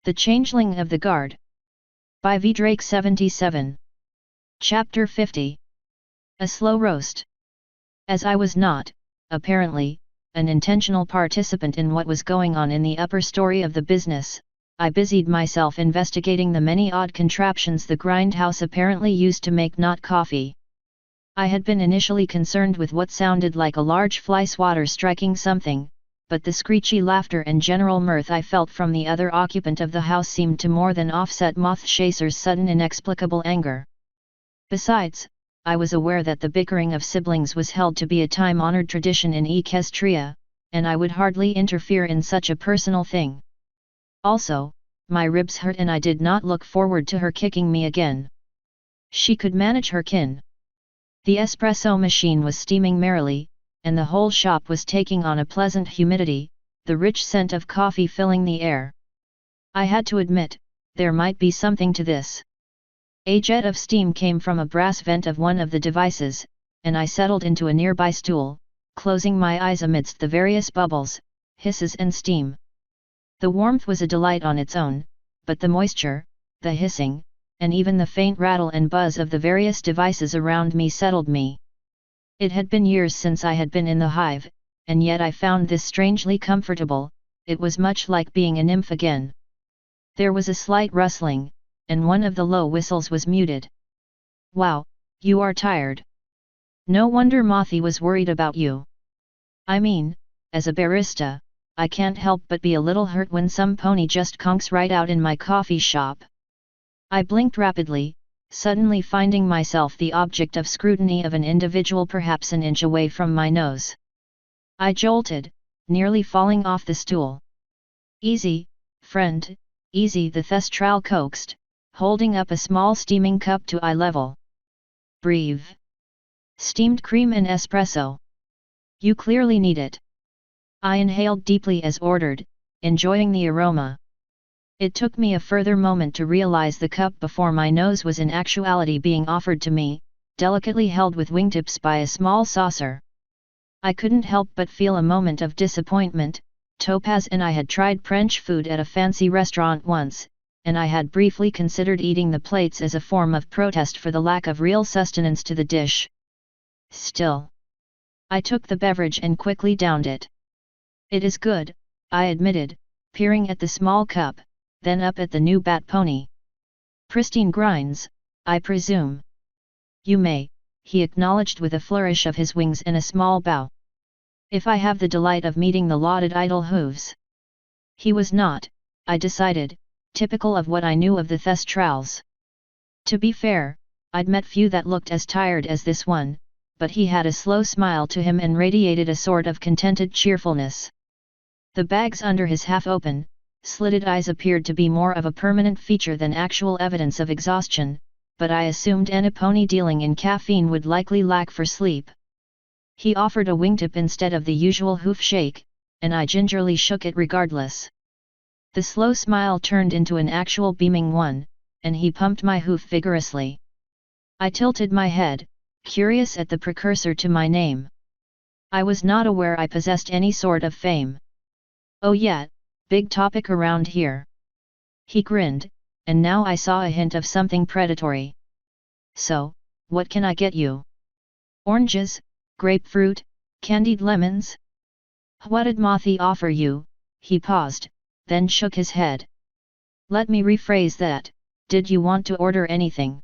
The Changeling of the Guard. By V. Drake 77. Chapter 50. A Slow Roast. As I was not, apparently, an intentional participant in what was going on in the upper story of the business, I busied myself investigating the many odd contraptions the grindhouse apparently used to make not coffee. I had been initially concerned with what sounded like a large fly swatter striking something, but the screechy laughter and general mirth I felt from the other occupant of the house seemed to more than offset Moth Chaser's sudden inexplicable anger. Besides, I was aware that the bickering of siblings was held to be a time-honored tradition in Equestria, and I would hardly interfere in such a personal thing. Also, my ribs hurt and I did not look forward to her kicking me again. She could manage her kin. The espresso machine was steaming merrily, and the whole shop was taking on a pleasant humidity, the rich scent of coffee filling the air. I had to admit, there might be something to this. A jet of steam came from a brass vent of one of the devices, and I settled into a nearby stool, closing my eyes amidst the various bubbles, hisses and steam. The warmth was a delight on its own, but the moisture, the hissing, and even the faint rattle and buzz of the various devices around me settled me. It had been years since I had been in the hive, and yet I found this strangely comfortable. It was much like being a nymph again. There was a slight rustling, and one of the low whistles was muted. "Wow, you are tired. No wonder Mothy was worried about you. I mean, as a barista, I can't help but be a little hurt when some pony just conks right out in my coffee shop." I blinked rapidly, suddenly finding myself the object of scrutiny of an individual perhaps an inch away from my nose. I jolted, nearly falling off the stool. "Easy, friend, easy," the Thestral coaxed, holding up a small steaming cup to eye level. "Breathe. Steamed cream and espresso. You clearly need it." I inhaled deeply as ordered, enjoying the aroma. It took me a further moment to realize the cup before my nose was in actuality being offered to me, delicately held with wingtips by a small saucer. I couldn't help but feel a moment of disappointment. Topaz and I had tried French food at a fancy restaurant once, and I had briefly considered eating the plates as a form of protest for the lack of real sustenance to the dish. Still, I took the beverage and quickly downed it. "It is good," I admitted, peering at the small cup, then up at the new bat pony. "Pristine grinds, I presume." "You may," he acknowledged with a flourish of his wings and a small bow. "If I have the delight of meeting the lauded idle hooves." He was not, I decided, typical of what I knew of the Thestrals. To be fair, I'd met few that looked as tired as this one, but he had a slow smile to him and radiated a sort of contented cheerfulness. The bags under his half-open, slitted eyes appeared to be more of a permanent feature than actual evidence of exhaustion, but I assumed any pony dealing in caffeine would likely lack for sleep. He offered a wingtip instead of the usual hoof shake, and I gingerly shook it regardless. The slow smile turned into an actual beaming one, and he pumped my hoof vigorously. I tilted my head, curious at the precursor to my name. I was not aware I possessed any sort of fame. "Oh yeah, big topic around here." He grinned, and now I saw a hint of something predatory. "So, what can I get you? Oranges, grapefruit, candied lemons?" "What did Mothy offer you?" He paused, then shook his head. "Let me rephrase that, did you want to order anything?"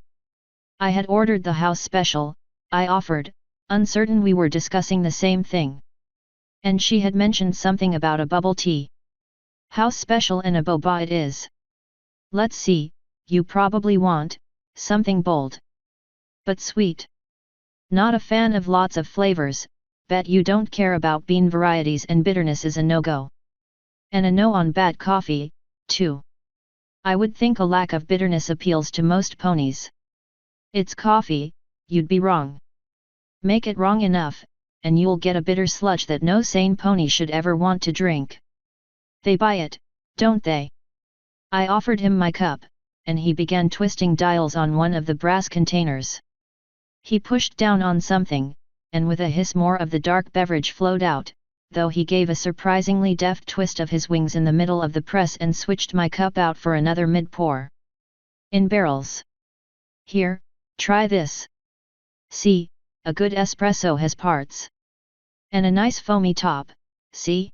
"I had ordered the house special," I offered, uncertain we were discussing the same thing. "And she had mentioned something about a bubble tea. House special and a boba it is. Let's see, you probably want something bold. But sweet. Not a fan of lots of flavors, bet you don't care about bean varieties and bitterness is a no-go. And a no on bad coffee, too. I would think a lack of bitterness appeals to most ponies. It's coffee, you'd be wrong. Make it wrong enough, and you'll get a bitter sludge that no sane pony should ever want to drink. They buy it, don't they?" I offered him my cup, and he began twisting dials on one of the brass containers. He pushed down on something, and with a hiss more of the dark beverage flowed out, though he gave a surprisingly deft twist of his wings in the middle of the press and switched my cup out for another mid-pour. In barrels. Here, try this. See, a good espresso has parts. And a nice foamy top, see?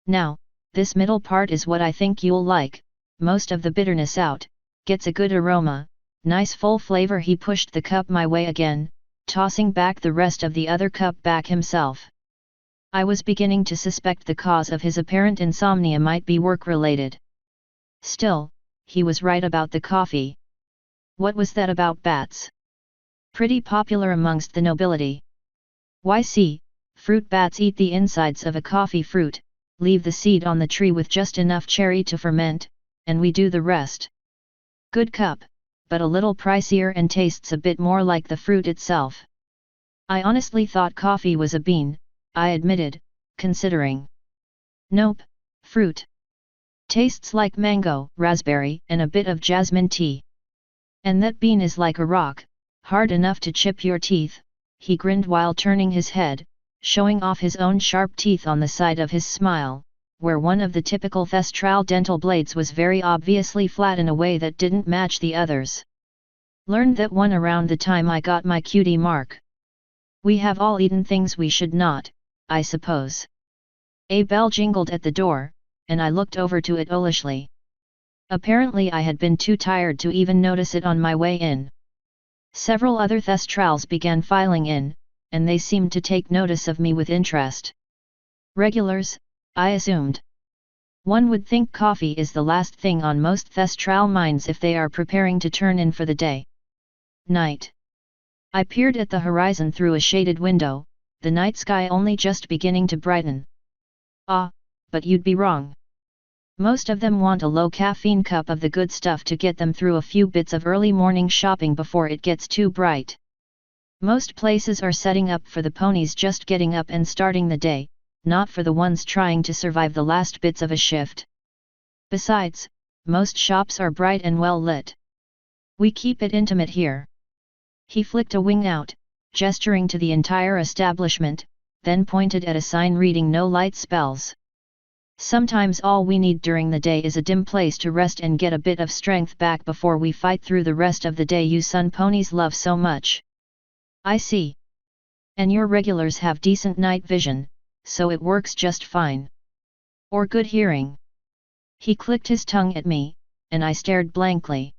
Now, this middle part is what I think you'll like, most of the bitterness out, gets a good aroma, nice full flavor. He pushed the cup my way again, tossing back the rest of the other cup back himself. I was beginning to suspect the cause of his apparent insomnia might be work-related. Still, he was right about the coffee. What was that about bats? Pretty popular amongst the nobility. Why see, fruit bats eat the insides of a coffee fruit, leave the seed on the tree with just enough cherry to ferment, and we do the rest. Good cup, but a little pricier and tastes a bit more like the fruit itself. I honestly thought coffee was a bean, I admitted, considering. Nope, fruit. Tastes like mango, raspberry, and a bit of jasmine tea. And that bean is like a rock, hard enough to chip your teeth. He grinned while turning his head, showing off his own sharp teeth on the side of his smile, where one of the typical Thestral dental blades was very obviously flat in a way that didn't match the others. Learned that one around the time I got my cutie mark. We have all eaten things we should not, I suppose. A bell jingled at the door, and I looked over to it owlishly. Apparently I had been too tired to even notice it on my way in. Several other Thestrals began filing in, and they seemed to take notice of me with interest. Regulars, I assumed. One would think coffee is the last thing on most Thestral minds if they are preparing to turn in for the day. Night. I peered at the horizon through a shaded window, the night sky only just beginning to brighten. Ah, but you'd be wrong. Most of them want a low caffeine cup of the good stuff to get them through a few bits of early morning shopping before it gets too bright. Most places are setting up for the ponies just getting up and starting the day, not for the ones trying to survive the last bits of a shift. Besides, most shops are bright and well lit. We keep it intimate here. He flicked a wing out, gesturing to the entire establishment, then pointed at a sign reading "No light spells." Sometimes all we need during the day is a dim place to rest and get a bit of strength back before we fight through the rest of the day you sun ponies love so much. I see. And your regulars have decent night vision, so it works just fine. Or good hearing. He clicked his tongue at me, and I stared blankly.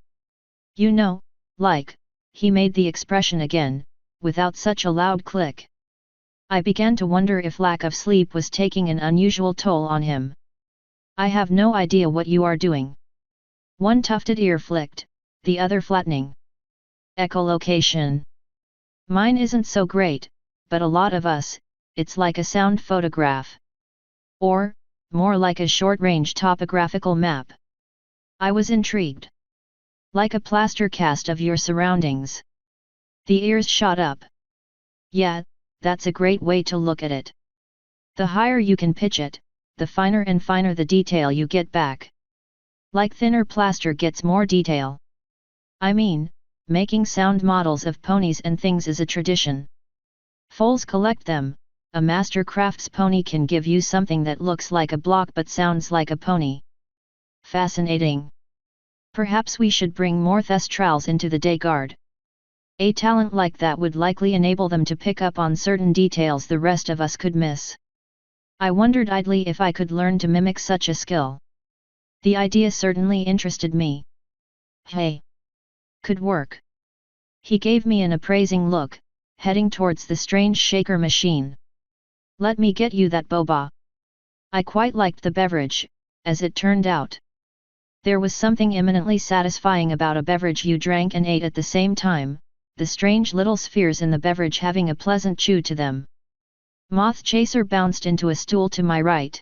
You know, like, he made the expression again, without such a loud click. I began to wonder if lack of sleep was taking an unusual toll on him. I have no idea what you are doing. One tufted ear flicked, the other flattening. Echolocation. Mine isn't so great, but a lot of us, it's like a sound photograph. Or, more like a short-range topographical map. I was intrigued. Like a plaster cast of your surroundings. The ears shot up. Yeah, that's a great way to look at it. The higher you can pitch it, the finer and finer the detail you get back. Like thinner plaster gets more detail. I mean, making sound models of ponies and things is a tradition. Foals collect them. A master crafts pony can give you something that looks like a block but sounds like a pony. Fascinating. Perhaps we should bring more Thestrals into the day guard. A talent like that would likely enable them to pick up on certain details the rest of us could miss. I wondered idly if I could learn to mimic such a skill. The idea certainly interested me. Hey! Could work. He gave me an appraising look, heading towards the strange shaker machine. Let me get you that boba. I quite liked the beverage, as it turned out. There was something eminently satisfying about a beverage you drank and ate at the same time, the strange little spheres in the beverage having a pleasant chew to them. Moth Chaser bounced into a stool to my right.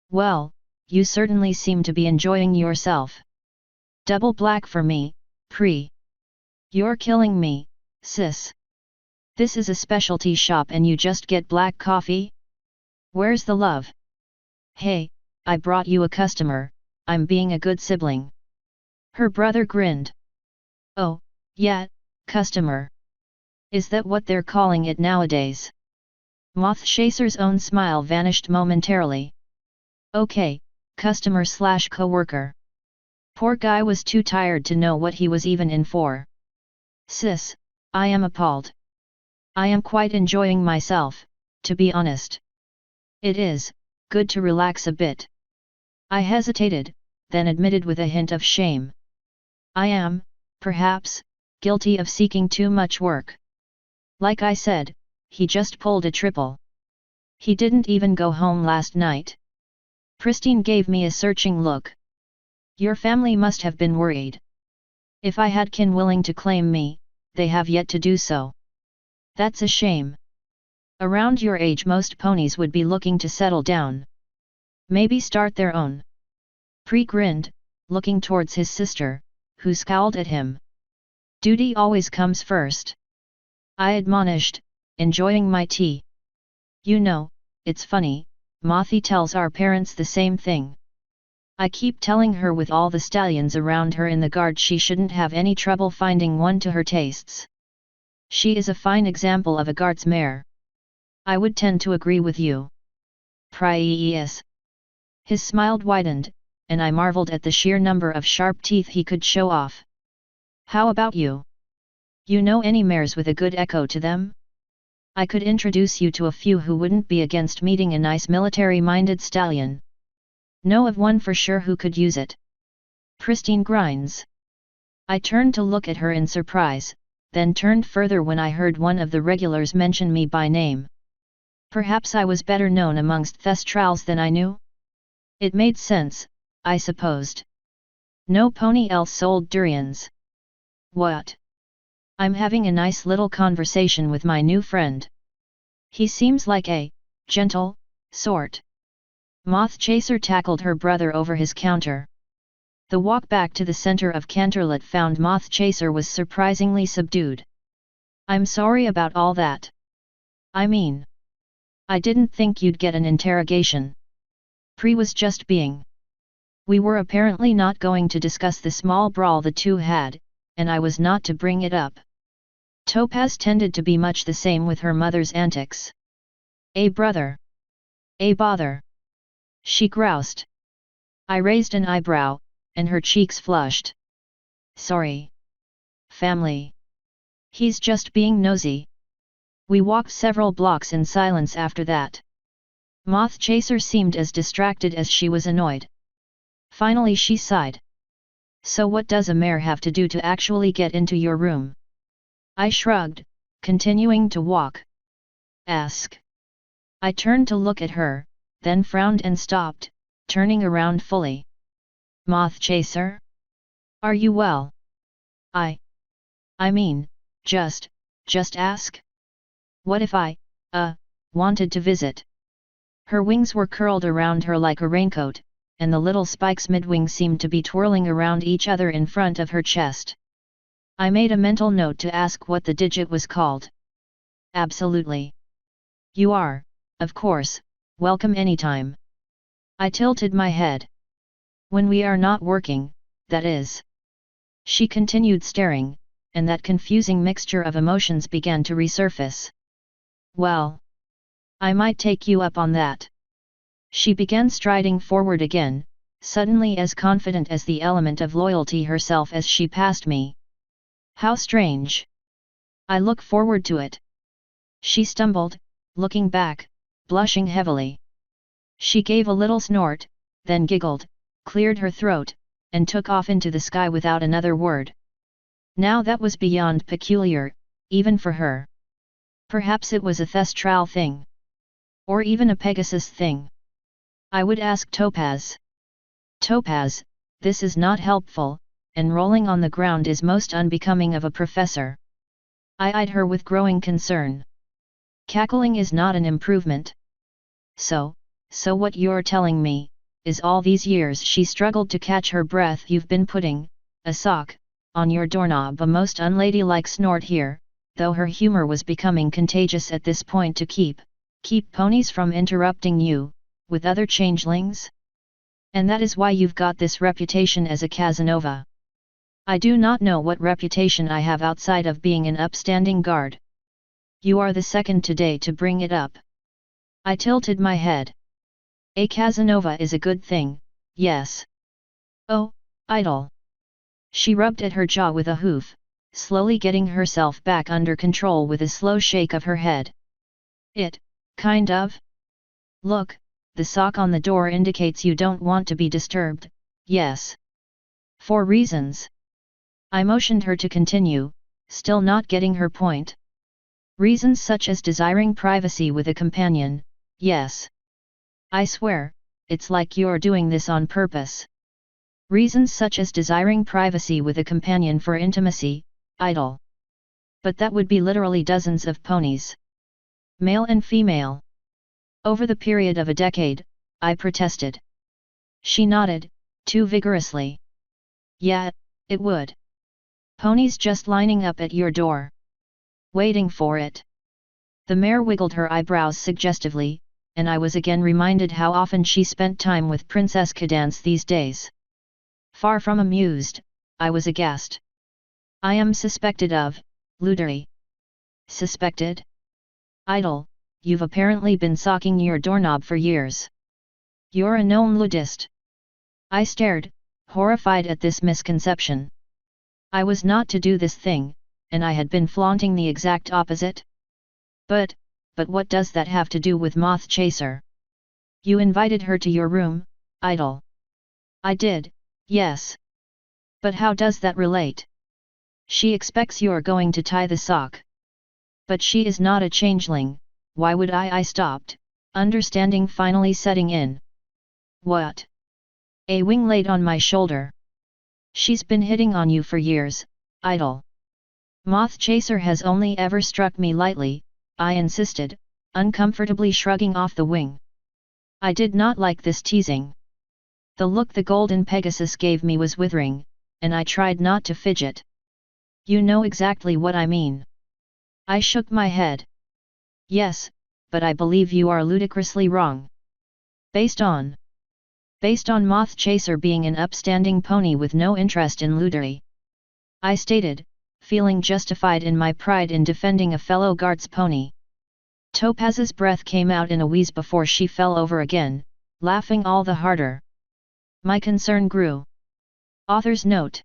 Well, you certainly seem to be enjoying yourself. Double black for me, pre. You're killing me, sis. This is a specialty shop and you just get black coffee? Where's the love? Hey, I brought you a customer, I'm being a good sibling. Her brother grinned. Oh, yeah, customer. Is that what they're calling it nowadays? Mothchaser's own smile vanished momentarily. Okay, customer/coworker. Poor guy was too tired to know what he was even in for. Sis, I am appalled. I am quite enjoying myself, to be honest. It is good to relax a bit. I hesitated, then admitted with a hint of shame. I am, perhaps, guilty of seeking too much work. Like I said, he just pulled a triple. He didn't even go home last night. Pristine gave me a searching look. Your family must have been worried. If I had kin willing to claim me, they have yet to do so. That's a shame. Around your age most ponies would be looking to settle down. Maybe start their own. Pre grinned, looking towards his sister, who scowled at him. Duty always comes first. I admonished, enjoying my tea. You know, it's funny, Mothi tells our parents the same thing. I keep telling her with all the stallions around her in the guard she shouldn't have any trouble finding one to her tastes. She is a fine example of a guard's mare. I would tend to agree with you. Prius. His smile widened, and I marveled at the sheer number of sharp teeth he could show off. How about you? You know any mares with a good echo to them? I could introduce you to a few who wouldn't be against meeting a nice military-minded stallion. Know of one for sure who could use it. Pristine grinds. I turned to look at her in surprise, then turned further when I heard one of the regulars mention me by name. Perhaps I was better known amongst Thestrals than I knew? It made sense, I supposed. No pony else sold durians. What? I'm having a nice little conversation with my new friend. He seems like a gentle sort. Mothchaser tackled her brother over his counter. The walk back to the center of Canterlot found Mothchaser was surprisingly subdued. I'm sorry about all that. I mean, I didn't think you'd get an interrogation. Pre was just being. We were apparently not going to discuss the small brawl the two had, and I was not to bring it up. Topaz tended to be much the same with her mother's antics. A brother. A bother. She groused. I raised an eyebrow, and her cheeks flushed. Sorry. Family. He's just being nosy. We walked several blocks in silence after that. Mothchaser seemed as distracted as she was annoyed. Finally she sighed. So what does a mare have to do to actually get into your room? I shrugged, continuing to walk. Ask. I turned to look at her, then frowned and stopped, turning around fully. Mothchaser? Are you well? I mean, just ask? What if I, wanted to visit? Her wings were curled around her like a raincoat, and the little spikes midwing seemed to be twirling around each other in front of her chest. I made a mental note to ask what the digit was called. Absolutely. You are, of course, welcome anytime. I tilted my head. When we are not working, that is. She continued staring, and that confusing mixture of emotions began to resurface. Well, I might take you up on that. She began striding forward again, suddenly as confident as the element of loyalty herself as she passed me. How strange. I look forward to it. She stumbled, looking back, blushing heavily. She gave a little snort, then giggled, cleared her throat, and took off into the sky without another word. Now that was beyond peculiar, even for her. Perhaps it was a Thestral thing. Or even a Pegasus thing. I would ask Topaz. Topaz, this is not helpful, and rolling on the ground is most unbecoming of a professor. I eyed her with growing concern. Cackling is not an improvement. So what you're telling me, is all these years she struggled to catch her breath you've been putting, a sock, on your doorknob. A most unladylike snort here, though her humor was becoming contagious at this point. To keep ponies from interrupting you, with other changelings? And that is why you've got this reputation as a Casanova. I do not know what reputation I have outside of being an upstanding guard. You are the second today to bring it up. I tilted my head. A Casanova is a good thing, yes. Oh, idle. She rubbed at her jaw with a hoof, slowly getting herself back under control with a slow shake of her head. It, kind of. Look, the sock on the door indicates you don't want to be disturbed, yes. 4 reasons. I motioned her to continue, still not getting her point. Reasons such as desiring privacy with a companion, yes. I swear, it's like you're doing this on purpose. Reasons such as desiring privacy with a companion for intimacy, idle. But that would be literally dozens of ponies. Male and female. Over the period of a decade, I protested. She nodded, too vigorously. Yeah, it would. Ponies just lining up at your door. Waiting for it. The mare wiggled her eyebrows suggestively, and I was again reminded how often she spent time with Princess Cadance these days. Far from amused, I was aghast. I am suspected of lewdry. Suspected? Idle, you've apparently been socking your doorknob for years. You're a known ludist. I stared, horrified at this misconception. I was not to do this thing, and I had been flaunting the exact opposite. But what does that have to do with Moth Chaser? You invited her to your room, idle. I did, yes. But how does that relate? She expects you're going to tie the sock. But she is not a changeling, why would I stopped, understanding finally setting in. What? A wing laid on my shoulder. She's been hitting on you for years, idle. Moth Chaser has only ever struck me lightly, I insisted, uncomfortably shrugging off the wing. I did not like this teasing. The look the golden Pegasus gave me was withering, and I tried not to fidget. You know exactly what I mean. I shook my head. Yes, but I believe you are ludicrously wrong. Based on Moth Chaser being an upstanding pony with no interest in lewdry. I stated, feeling justified in my pride in defending a fellow guard's pony. Topaz's breath came out in a wheeze before she fell over again, laughing all the harder. My concern grew. Author's note.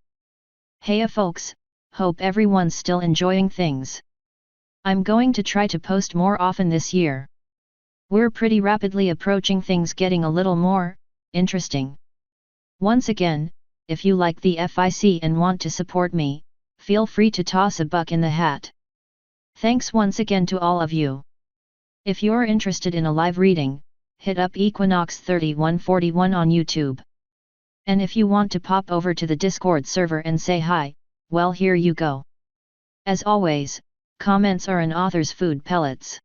Heya folks, hope everyone's still enjoying things. I'm going to try to post more often this year. We're pretty rapidly approaching things getting a little more interesting. Once again, if you like the FIC and want to support me, feel free to toss a buck in the hat. Thanks once again to all of you. If you're interested in a live reading, hit up Equinox 3141 on YouTube. And if you want to pop over to the Discord server and say hi, well, here you go. As always, comments are an author's food pellets.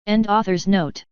End author's note.